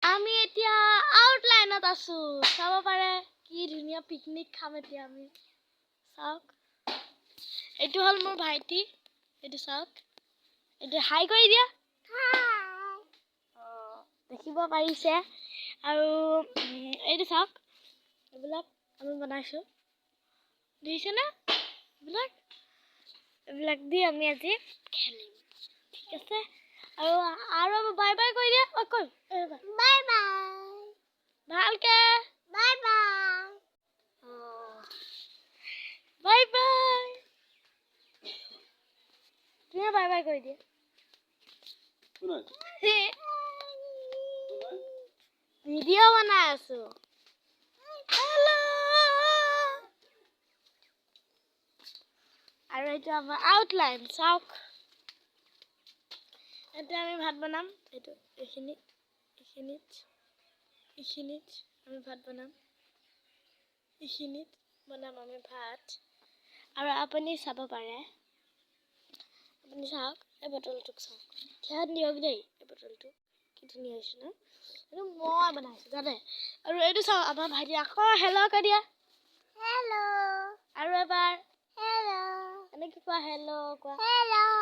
আমি এতিয়া আউটলাইনত আছো চাব পাৰে কি ধুনীয়া পিকনিক খাম এতিয়া আমি চাওক এইটো হল মোৰ ভাইটি এইটো চাওক এইটো হাই কৰি দিয়া দেখিব পাৰিছে আৰু এইটো চাওক এইবিলাক আমি বনাইছো দেখিছে না এইবিলাক দি আমি আজি খেলিম ঠিক আছে আৰু বাই বাই কৰি দিয়া কৈ বাই বাই ভালকে বাই বাই বাই বাই তুমি বাই বাই কৰি দিয়া ভিডিও বনাই আছো হেল্ল' আৰু এইটো আমাৰ আউটলাইন চাওক এতিয়া আমি ভাত বনাম এইটো এইখিনিত আমি ভাত বনাম আমি ভাত আৰু আপুনি চাব পাৰে আপুনি চাওক এই বটলটোক চাওক ধ্যান দিয়ক দেই এই বটলটো কি ধুনীয়া হৈছে ন এইটো মই বনাইছো জানে আৰু এইটো চাওক আমাৰ ভাইটি আকৌ হেল্ল' কৈ দিয়া হেল্ল' আৰু এবাৰ হেল্ল' এনেকে কোৱা হেল্ল' কোৱা হেল্ল'